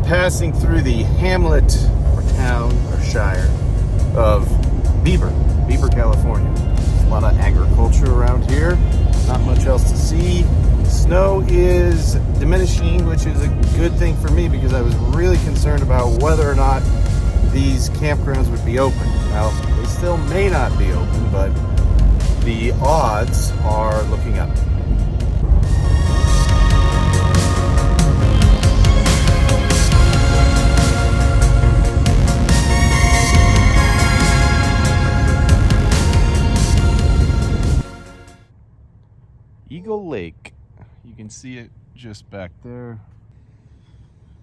passing through the hamlet or town or shire of Beaver, California. There's a lot of agriculture around here. Not much else to see. Snow is diminishing, which is a good thing for me because I was really concerned about whether or not these campgrounds would be open. Now, they still may not be open, but the odds are looking up. Eagle Lake. You can see it just back there.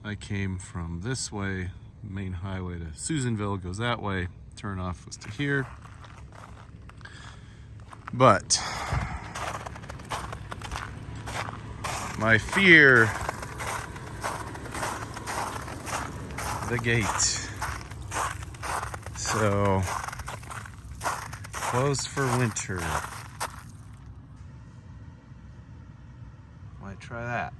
I came from this way. Main highway to Susanville goes that way. Turn off was to here. But my fear, the gate. So closed for winter. Might try that.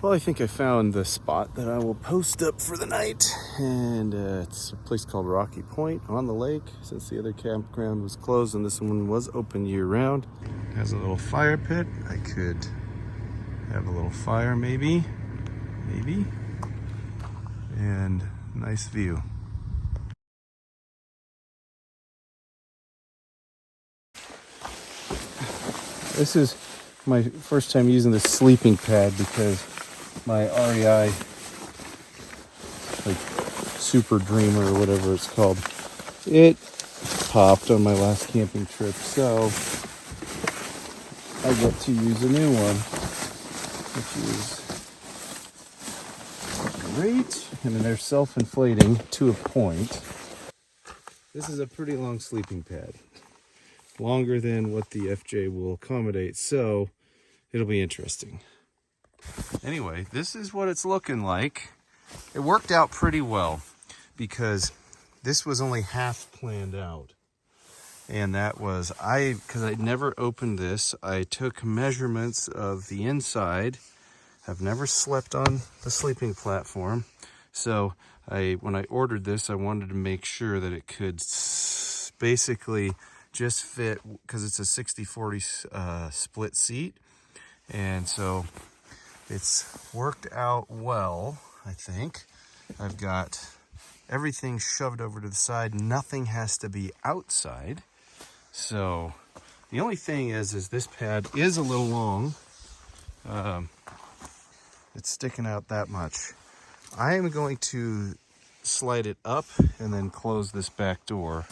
Well, I think I found the spot that I will post up for the night, and it's a place called Rocky Point on the lake, since the other campground was closed and this one was open year-round. It has a little fire pit. I could have a little fire maybe, and nice view. This is my first time using this sleeping pad because my REI, like Super Dreamer or whatever it's called, it popped on my last camping trip, so I get to use a new one, which is great. And then they're self-inflating to a point. This is a pretty long sleeping pad, longer than what the FJ will accommodate, so it'll be interesting. Anyway, this is what it's looking like. It worked out pretty well because this was only half planned out. And that was, because I'd never opened this, I took measurements of the inside. I've never slept on the sleeping platform. So when I ordered this, I wanted to make sure that it could basically just fit, because it's a 60-40 split seat. And so it's worked out well, I think. I've got everything shoved over to the side. Nothing has to be outside. So the only thing is this pad is a little long. It's sticking out that much. I am going to slide it up and then close this back door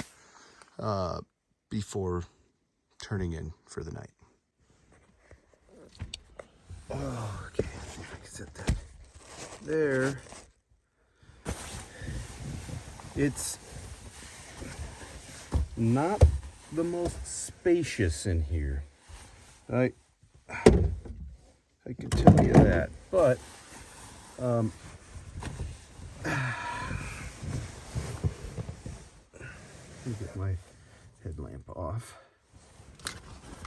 before turning in for the night. Oh, okay, see if I can set that there. It's not the most spacious in here. I can tell you that, but let me get my headlamp off.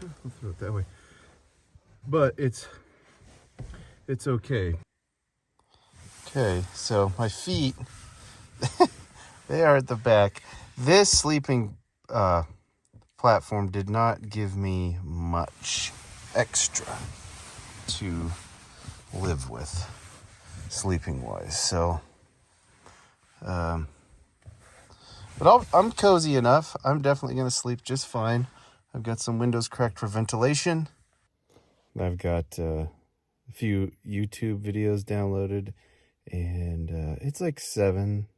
I'll throw it that way. But it's okay. Okay, so my feet, they are at the back. This sleeping platform did not give me much extra to live with, sleeping wise. So, but I'm cozy enough. I'm definitely gonna sleep just fine. I've got some windows cracked for ventilation. I've got a few YouTube videos downloaded, and it's like 7.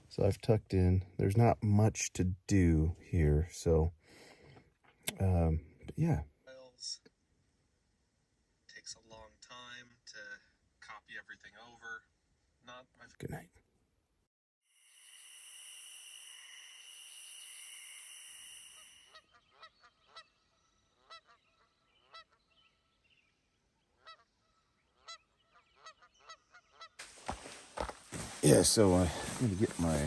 So I've tucked in. There's not much to do here, so but yeah. Takes a long time to copy everything over. Good night. yeah, so I'm gonna get my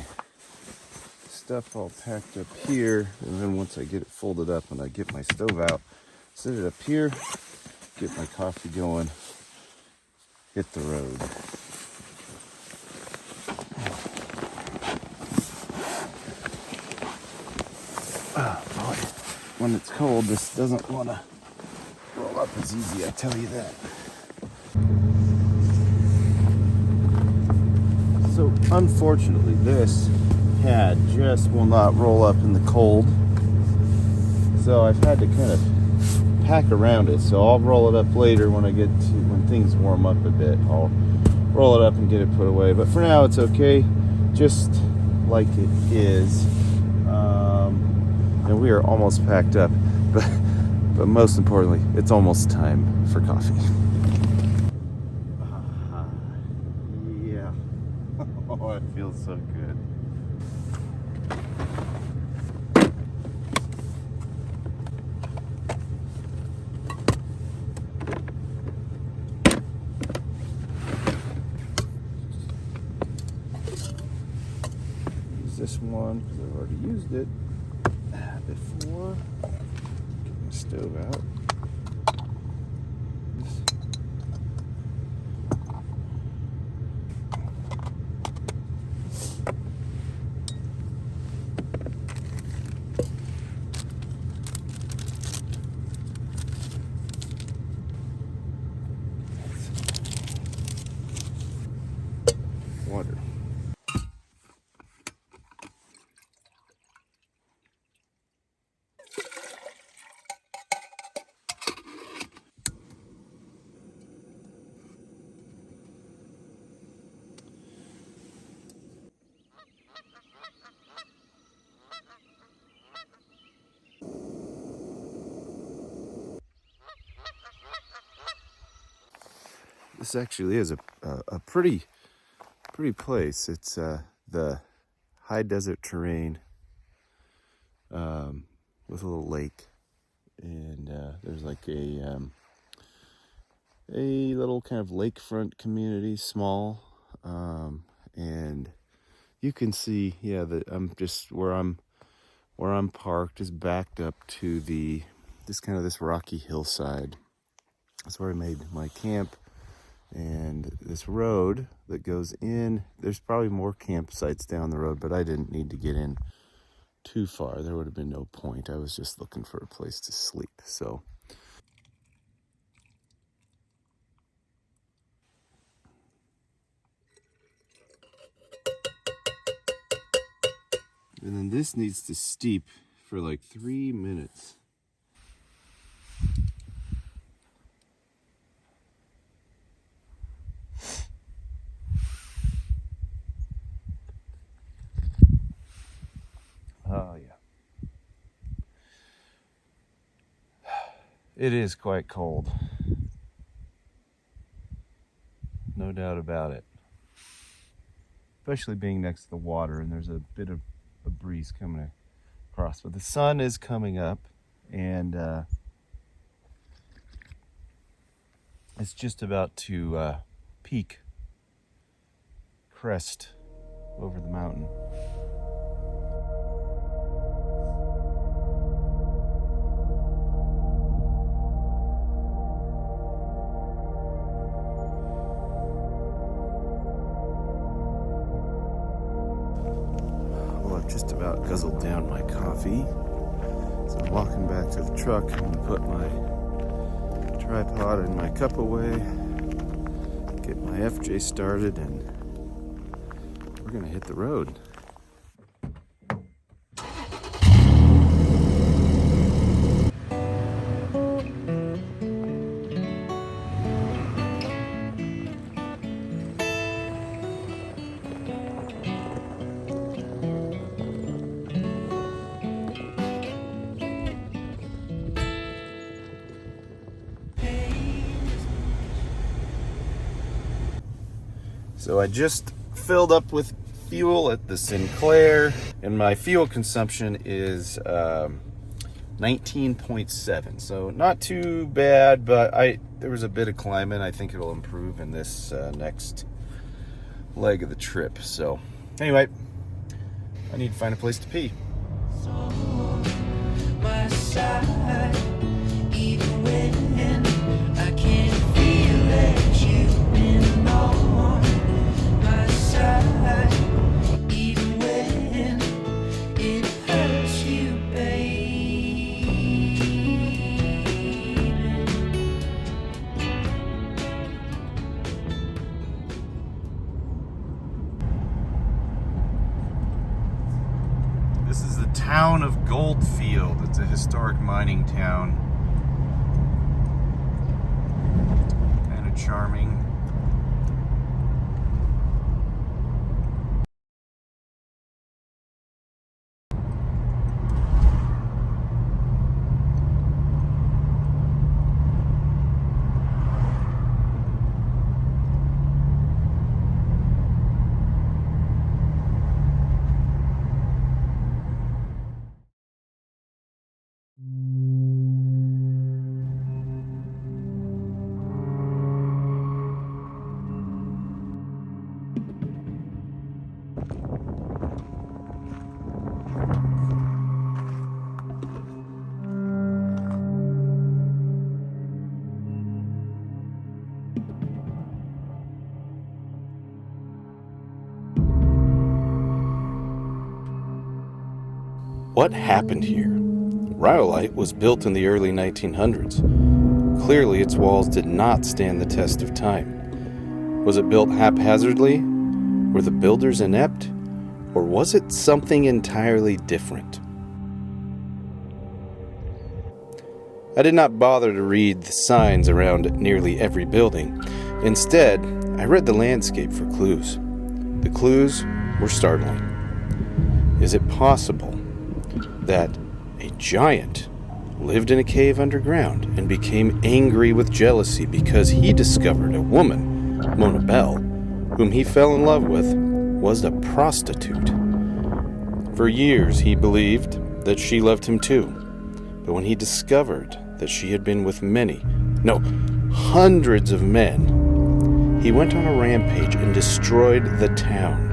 stuff all packed up here, and then once I get it folded up and I get my stove out, set it up here, get my coffee going, hit the road. Oh boy, when it's cold, this doesn't want to roll up as easy, I tell you that. So unfortunately, this pad just will not roll up in the cold. So I've had to kind of pack around it. So I'll roll it up later when when things warm up a bit. I'll roll it up and get it put away. But for now, it's okay, just like it is. And we are almost packed up. But most importantly, it's almost time for coffee. Yeah. Oh, it feels so good. Use this one because I've already used it before. Get my stove out. Water. This actually is a pretty place. It's the high desert terrain with a little lake, and there's like a little kind of lakefront community, small, and you can see, yeah, that I'm just where I'm parked is backed up to this rocky hillside. That's where I made my camp. And this road that goes in, there's probably more campsites down the road, but I didn't need to get in too far. There would have been no point. I was just looking for a place to sleep. So and then this needs to steep for like 3 minutes. Oh, yeah. It is quite cold. No doubt about it. Especially being next to the water, and there's a bit of a breeze coming across. But the sun is coming up, and it's just about to peak, crest over the mountain. Well, I've just about guzzled down my coffee, so I'm walking back to the truck. I'm gonna put my tripod and my cup away, get my FJ started, and we're gonna hit the road. So I just filled up with fuel at the Sinclair, and my fuel consumption is 19.7. So not too bad, but there was a bit of climbing. I think it'll improve in this next leg of the trip. So anyway, I need to find a place to pee. My side, even when I can't feel that you've been on my side, even when it hurts you, baby. This is the town of Goldfield. It's a historic mining town. Kind of charming. What happened here? Rhyolite was built in the early 1900s. Clearly, its walls did not stand the test of time. Was it built haphazardly? Were the builders inept? Or was it something entirely different? I did not bother to read the signs around nearly every building. Instead, I read the landscape for clues. The clues were startling. Is it possible that a giant lived in a cave underground and became angry with jealousy because he discovered a woman, Mona Bell, whom he fell in love with, was a prostitute? For years he believed that she loved him too, but when he discovered that she had been with hundreds of men, he went on a rampage and destroyed the town.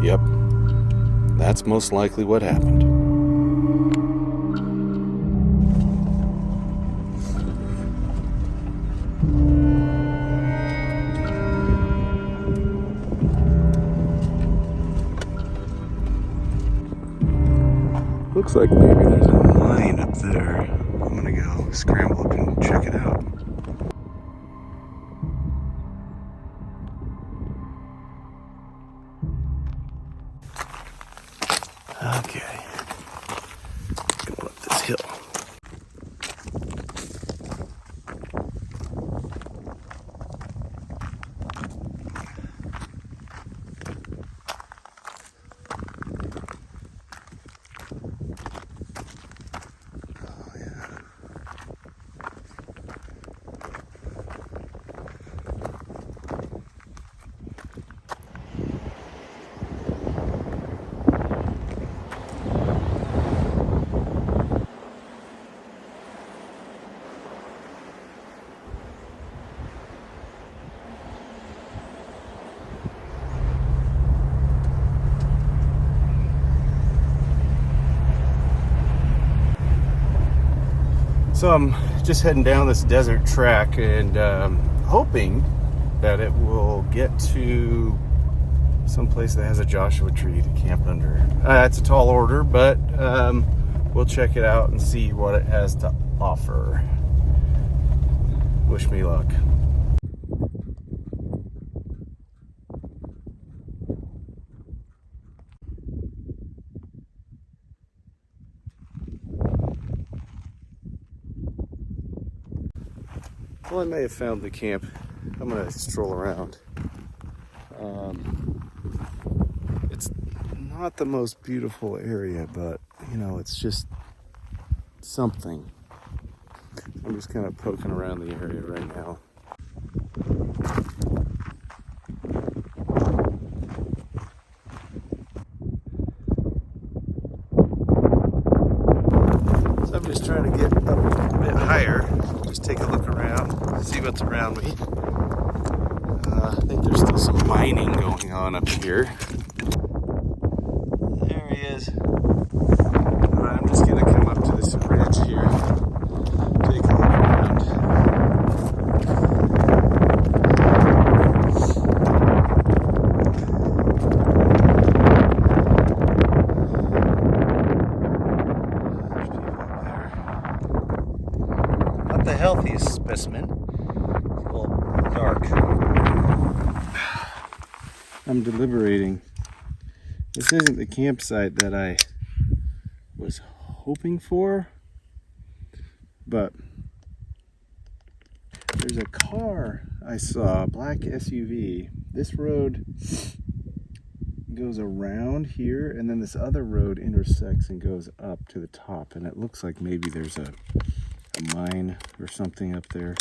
Yep. That's most likely what happened. Looks like maybe there's a mine up there. I'm gonna go scramble up and check it out. Okay, going up this hill. Oh yeah. So I'm just heading down this desert track and hoping that it will get to some place that has a Joshua tree to camp under. It's a tall order, but we'll check it out and see what it has to offer. Wish me luck. Well, I may have found the camp. I'm gonna stroll around. It's not the most beautiful area, but you know, it's just something. I'm just kind of poking around the area right now. So I'm just trying to get up a bit higher, just take a look around, see what's around me. I think there's still some mining going on up here. There he is. Alright, I'm just gonna come up to this ridge here. Take a look around. There's people up there. Not the healthiest specimen. It's a little dark. I'm deliberating. This isn't the campsite that I was hoping for, but there's a car I saw, a black SUV. This road goes around here, and then this other road intersects and goes up to the top, and it looks like maybe there's a mine or something up there.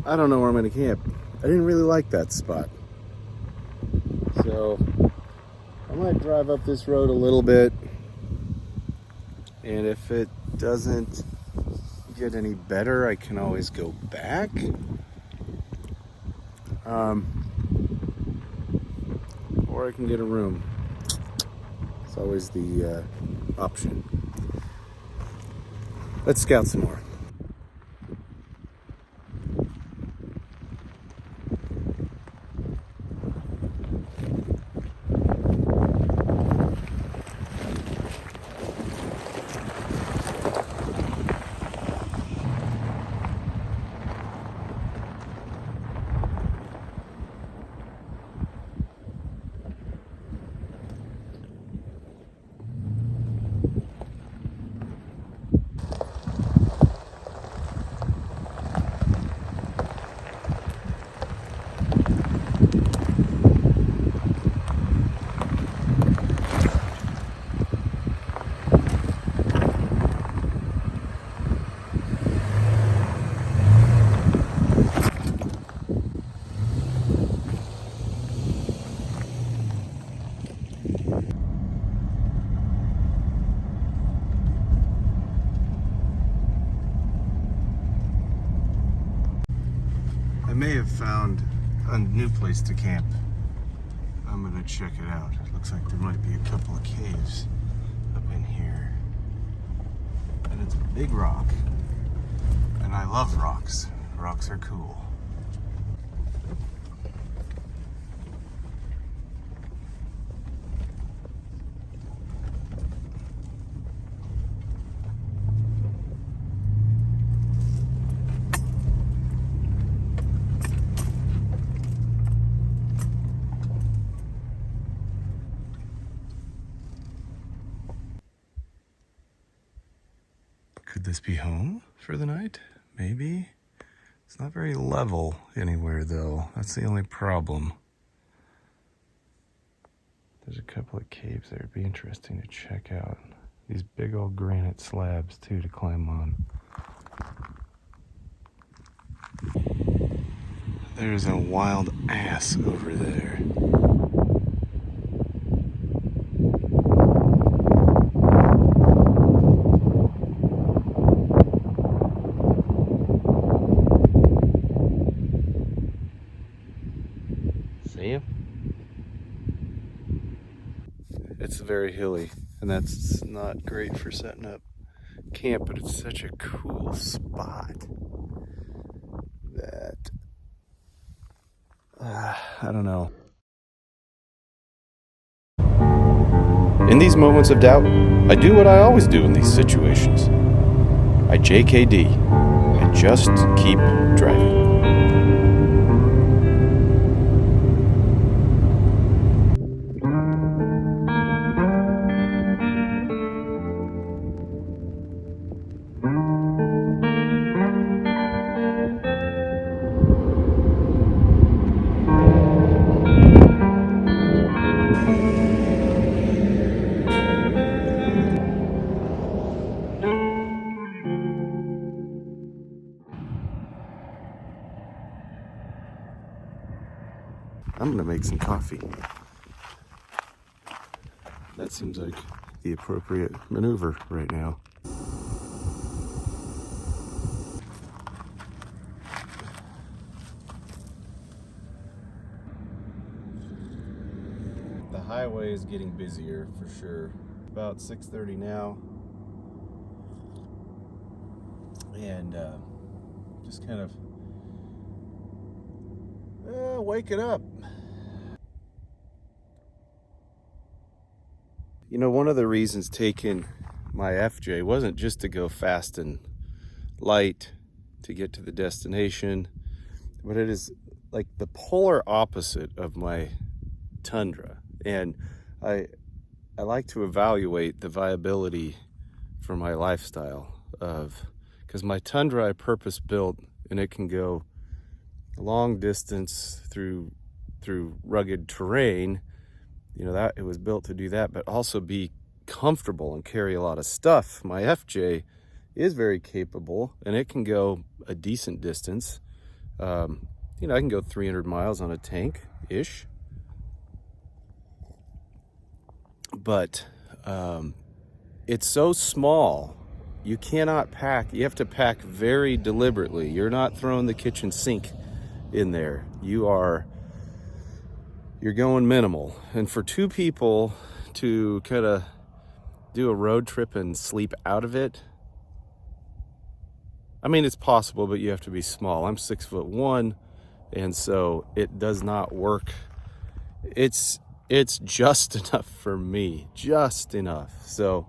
I don't know where I'm going to camp. I didn't really like that spot. So I might drive up this road a little bit, and if it doesn't get any better, I can always go back. Or I can get a room. It's always the option. Let's scout some more. I may have found a new place to camp. I'm gonna check it out. It looks like there might be a couple of caves up in here. And it's a big rock. And I love rocks. Rocks are cool. Could this be home for the night? Maybe. It's not very level anywhere though. That's the only problem. There's a couple of caves there. It'd be interesting to check out. These big old granite slabs too to climb on. There's a wild ass over there. See him? It's very hilly, and that's not great for setting up camp, but it's such a cool spot that I don't know. In these moments of doubt, I do what I always do in these situations. I JKD and just keep driving. I'm gonna make some coffee. That seems like the appropriate maneuver right now. The highway is getting busier for sure. About 6:30 now. And just kind of waking up. You know, one of the reasons taking my FJ wasn't just to go fast and light to get to the destination, but it is like the polar opposite of my Tundra. And I like to evaluate the viability for my lifestyle because my Tundra I purpose built, and it can go a long distance through rugged terrain. You know, that it was built to do that, but also be comfortable and carry a lot of stuff. My FJ is very capable, and it can go a decent distance. You know, I can go 300 miles on a tank-ish. But it's so small, you cannot pack. You have to pack very deliberately. You're not throwing the kitchen sink in there. You're going minimal. And for two people to kind of do a road trip and sleep out of it, I mean, it's possible, but you have to be small. I'm 6'1", and so it does not work. It's just enough for me, just enough. So,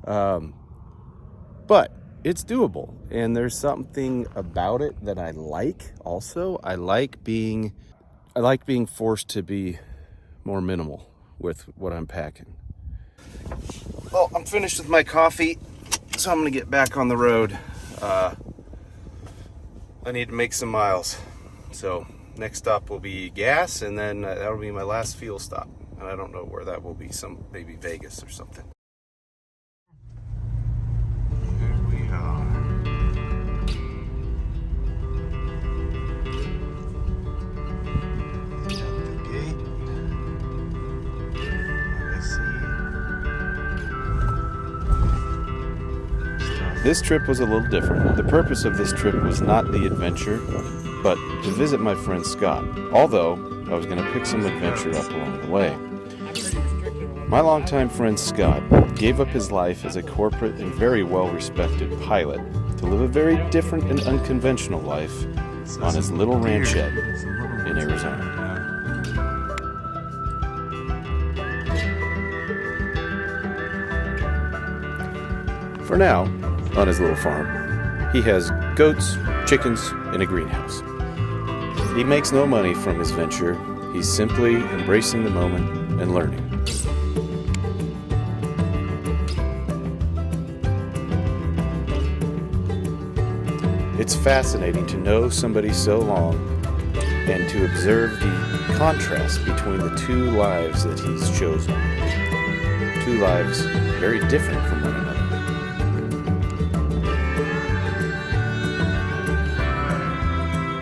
but it's doable, and there's something about it that I like. Also, I like being forced to be more minimal with what I'm packing. Well, I'm finished with my coffee, so I'm gonna get back on the road. I need to make some miles. So next stop will be gas, and then that'll be my last fuel stop. And I don't know where that will be, maybe Vegas or something. Here we are. At the gate. This trip was a little different. The purpose of this trip was not the adventure, but to visit my friend Scott, although I was going to pick some adventure up along the way. My longtime friend Scott gave up his life as a corporate and very well-respected pilot to live a very different and unconventional life on his little ranchette in Arizona. For now, on his little farm, he has goats, chickens, and a greenhouse. He makes no money from his venture. He's simply embracing the moment and learning. It's fascinating to know somebody so long and to observe the contrast between the two lives that he's chosen. Two lives very different from one another.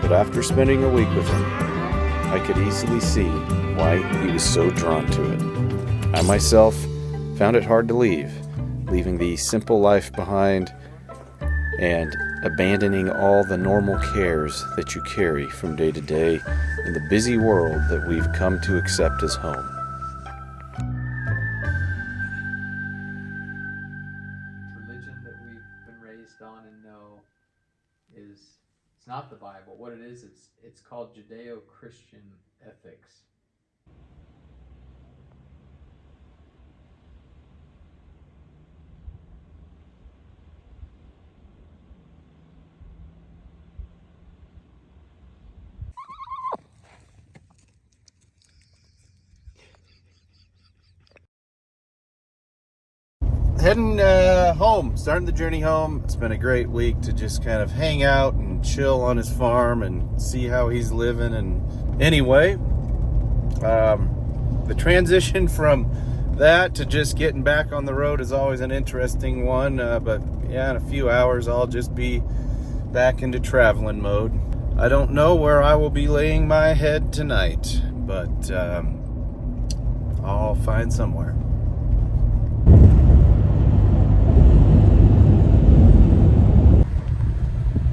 But after spending a week with him, I could easily see why he was so drawn to it. I myself found it hard to leaving the simple life behind and abandoning all the normal cares that you carry from day to day in the busy world that we've come to accept as home. Religion that we've been raised on and know is, it's not the Bible. What it is, it's called Judeo-Christian ethics. Heading home, starting the journey home. It's been a great week to just kind of hang out and chill on his farm and see how he's living. And anyway, the transition from that to just getting back on the road is always an interesting one. But yeah, in a few hours, I'll just be back into traveling mode. I don't know where I will be laying my head tonight, but I'll find somewhere.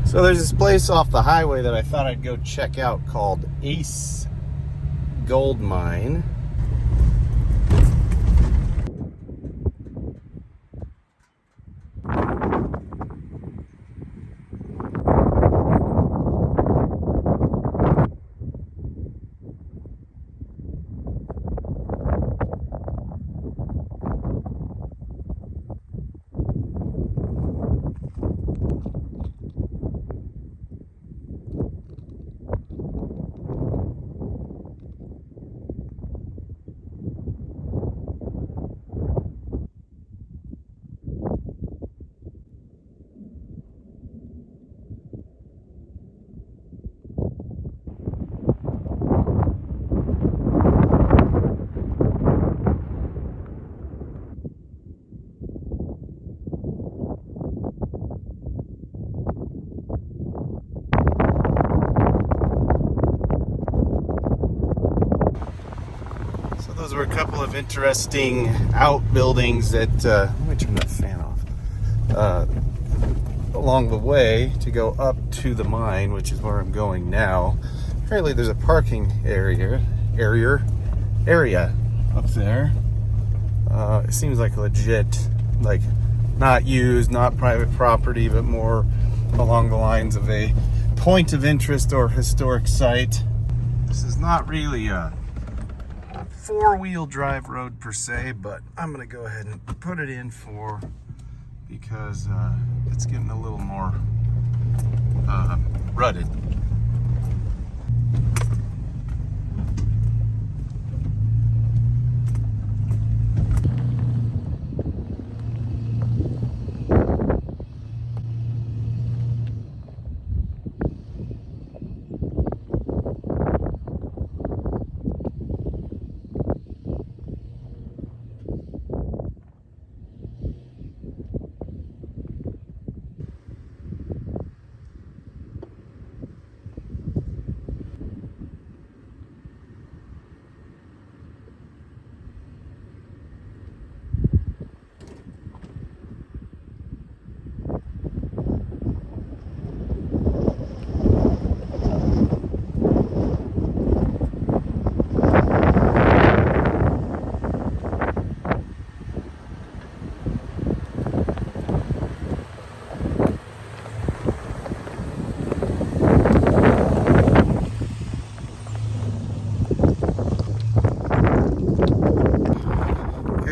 So there's this place off the highway that I thought I'd go check out called Ace Gold Mine. Those were a couple of interesting outbuildings that, let me turn that fan off, along the way to go up to the mine, which is where I'm going now. Apparently there's a parking area up there. It seems like legit, like not used, not private property, but more along the lines of a point of interest or historic site. This is not really a four-wheel drive road per se, but I'm gonna go ahead and put it in for, because it's getting a little more rutted.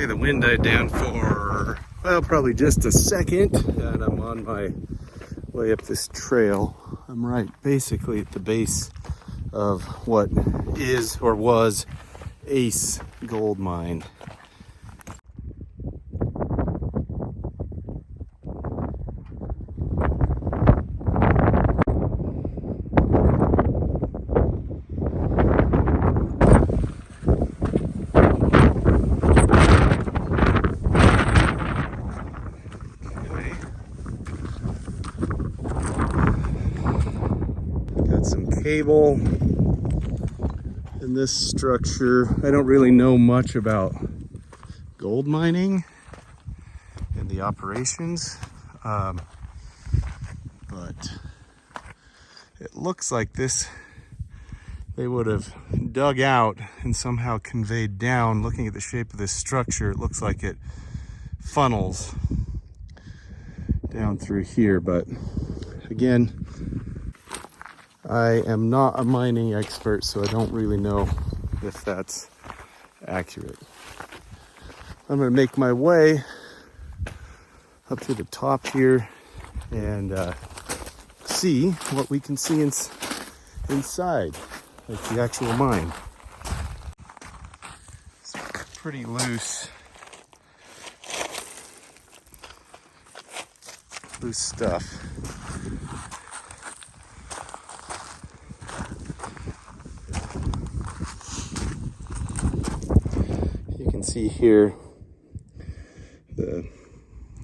The wind died down for, well, probably just a second, and I'm on my way up this trail. I'm right basically at the base of what is or was Ace Gold Mine. Some cable in this structure. I don't really know much about gold mining and the operations, but it looks like this they would have dug out and somehow conveyed down. Looking at the shape of this structure, it looks like it funnels down through here, but again, I am not a mining expert, so I don't really know if that's accurate. I'm going to make my way up to the top here and see what we can see inside, like the actual mine. It's pretty loose stuff. See here the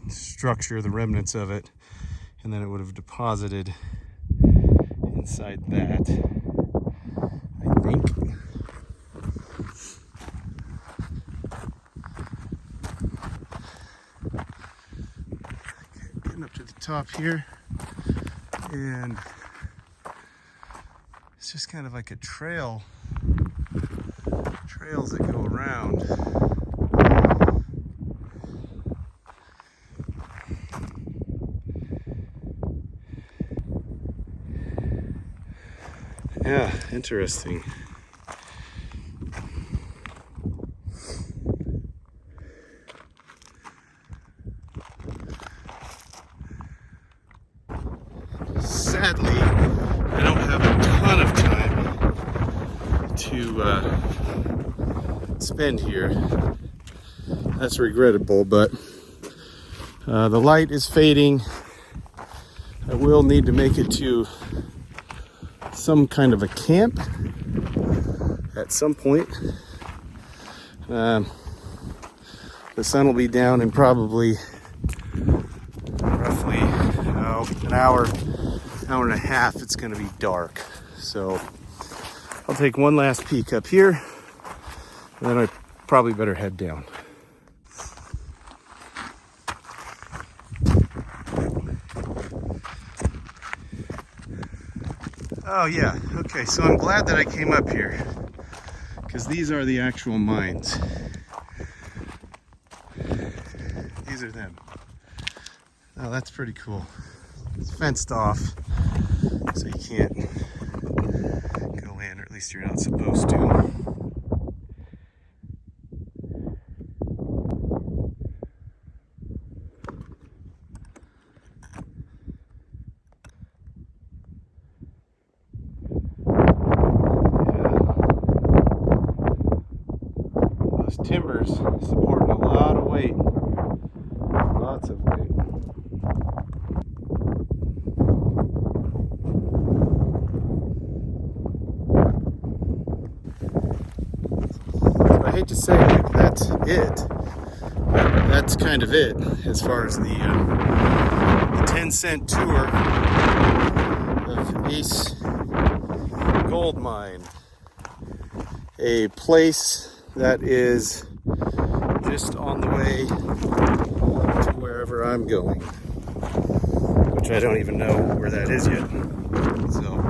structure, the remnants of it, and then it would have deposited inside that, I think. top here, and it's just kind of like a trails that go around. Yeah, interesting. Sadly, I don't have a ton of time to spend here. That's regrettable, but the light is fading. I will need to make it to some kind of a camp at some point. The sun will be down in probably roughly an hour and a half. It's going to be dark, so I'll take one last peek up here, and then I probably better head down. Oh yeah, okay, so I'm glad that I came up here, because these are the actual mines. These are them. Oh, that's pretty cool. It's fenced off, so you can't go in, or at least you're not supposed to. Timbers supporting a lot of weight, lots of weight. So I hate to say like that's it, but that's kind of it as far as the 10-cent tour of Ace Gold Mine, a place that is just on the way to wherever I'm going, which I don't even know where that is yet. So,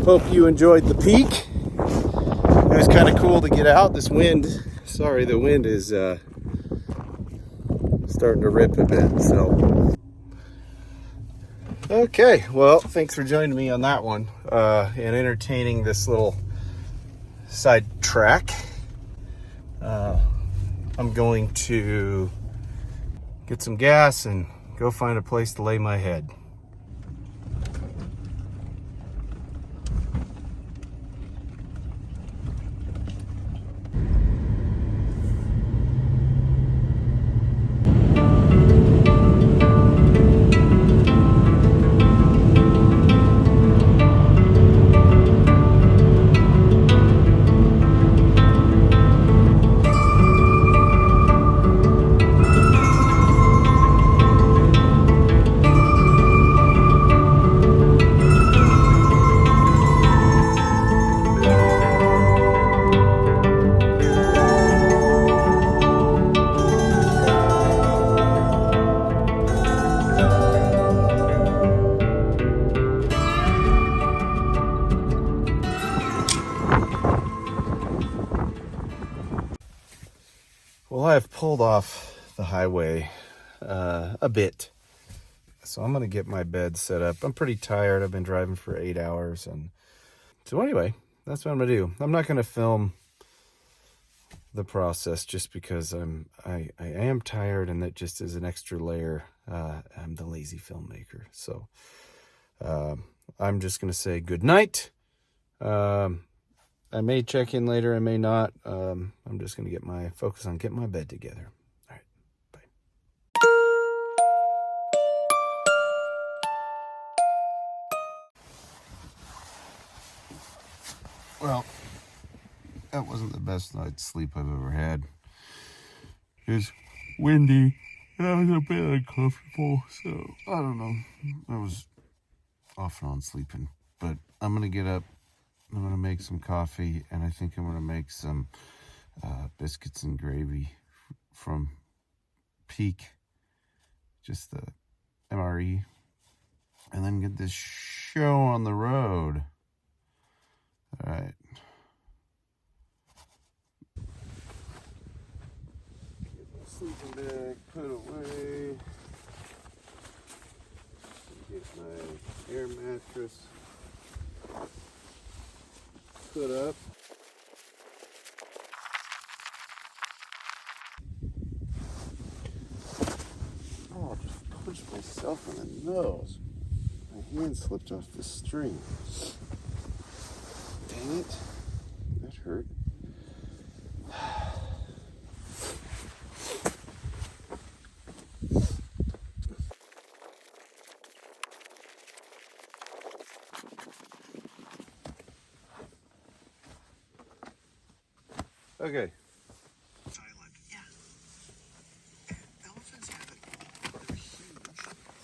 hope you enjoyed the peak. It was kind of cool to get out. This wind, sorry, the wind is starting to rip a bit. So, okay, well, thanks for joining me on that one and entertaining this little side track. I'm going to get some gas and go find a place to lay my head. Well, I've pulled off the highway a bit, so I'm gonna get my bed set up. I'm pretty tired. I've been driving for 8 hours, and so anyway, that's what I'm gonna do. I'm not gonna film the process just because I am tired, and that just is an extra layer. I'm the lazy filmmaker, so I'm just gonna say good night. I may check in later, I may not. I'm just gonna focus on getting my bed together. All right, bye. Well, that wasn't the best night's sleep I've ever had. It's windy, and I was a bit uncomfortable, so I don't know. I was off and on sleeping, but I'm gonna get up. I'm gonna make some coffee, and I think I'm gonna make some biscuits and gravy from Peak just the MRE, and then get this show on the road. All right. Get my sleeping bag put away. Get my air mattress put up. Oh, I just punched myself in the nose. My hand slipped off the string. Dang it. That hurt. Okay.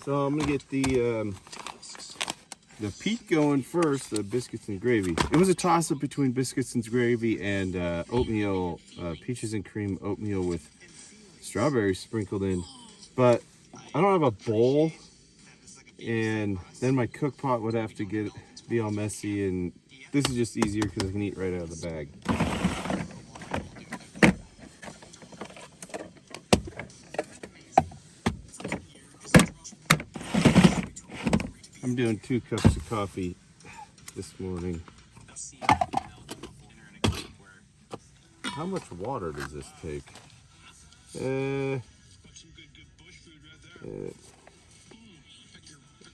So I'm gonna get the peak going first, the biscuits and gravy. It was a toss-up between biscuits and gravy and oatmeal, peaches and cream oatmeal with strawberries sprinkled in. But I don't have a bowl, and then my cook pot would have to be all messy, and this is just easier because I can eat right out of the bag. I'm doing 2 cups of coffee this morning. How much water does this take?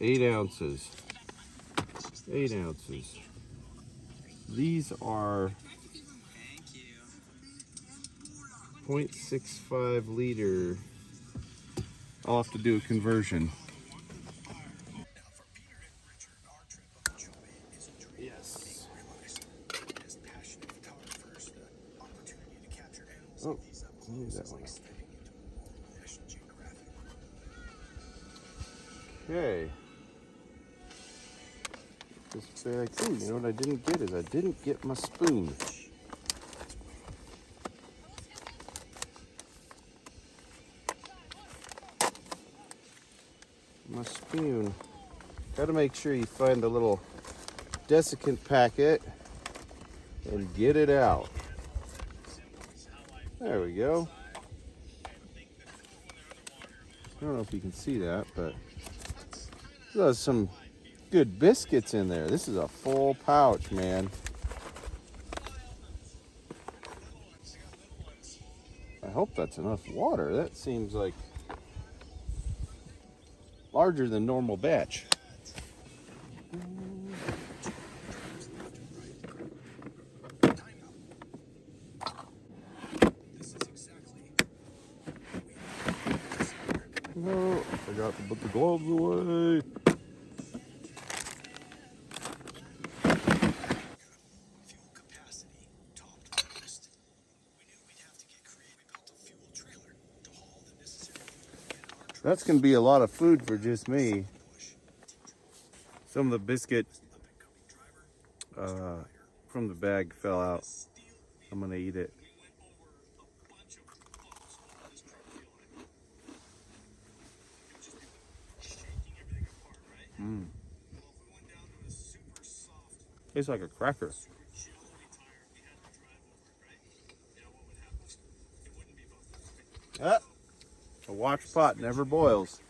8 ounces. 8 ounces. These are 0.65 liter. I'll have to do a conversion. Yes. Oh, I need that one. Okay. This bag. Ooh, you know what I didn't get is I didn't get my spoon. My spoon. Got to make sure you find the little desiccant packet and get it out. There we go. I don't know if you can see that, but there's some good biscuits in there. This is a full pouch, man. I hope that's enough water. That seems like larger than normal batch. No, I forgot to put the gloves away. That's going to be a lot of food for just me. Some of the biscuit from the bag fell out. I'm going to eat it. Tastes like a cracker. Ah, a watch pot never boils.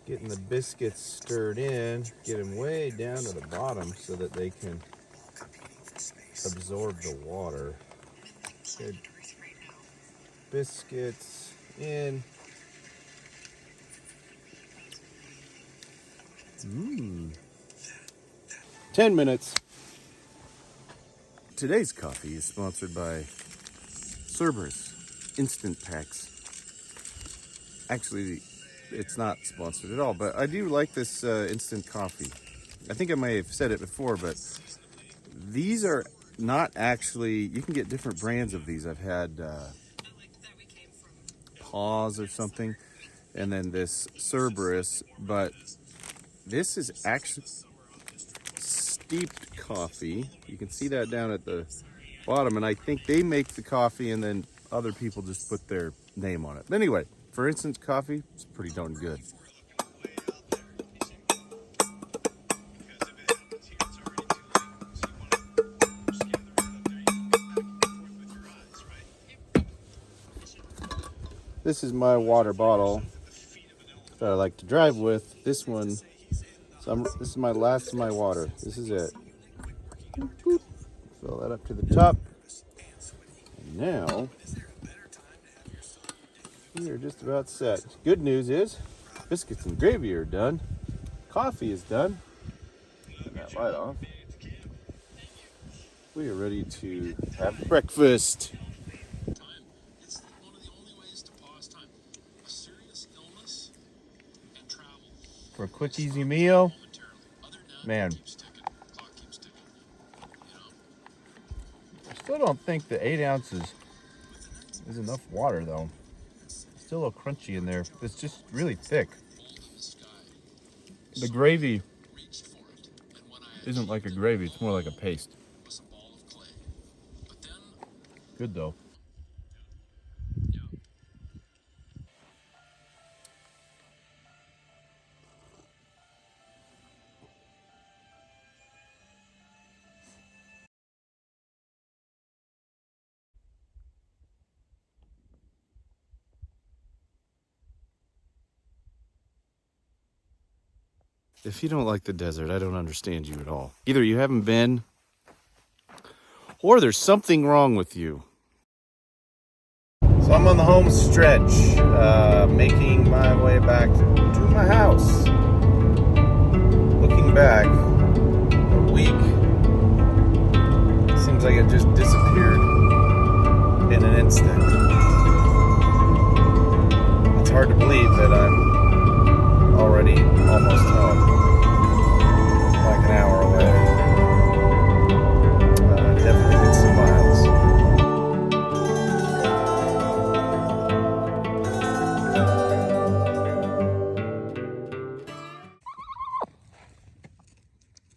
Getting the biscuits stirred in, get them way down to the bottom so that they can absorb the water. Good. Biscuits in. 10 minutes. Today's coffee is sponsored by Cerberus Instant Packs. Actually, it's not sponsored at all, but I do like this instant coffee. I think I may have said it before, but these are not actually, you can get different brands of these. I've had Paws or something, and then this Cerberus, but this is actually steeped coffee. You can see that down at the bottom, and I think they make the coffee and then other people just put their name on it. But anyway, for instance, coffee is pretty darn good. This is my water bottle that I like to drive with. This one, this is my last of my water. This is it. Boop. Fill that up to the top. And now, we are just about set. Good news is, biscuits and gravy are done. Coffee is done. Turn that light off. We are ready to have breakfast. For a quick, easy meal, man. I still don't think the 8 ounces is enough water, though. Still a little crunchy in there. It's just really thick. The gravy isn't like a gravy, it's more like a paste. Good, though. If you don't like the desert, I don't understand you at all. Either you haven't been, or there's something wrong with you. So I'm on the home stretch, making my way back to my house. Looking back, a week seems like it just disappeared in an instant. It's hard to believe that I'm already almost home, like an hour away.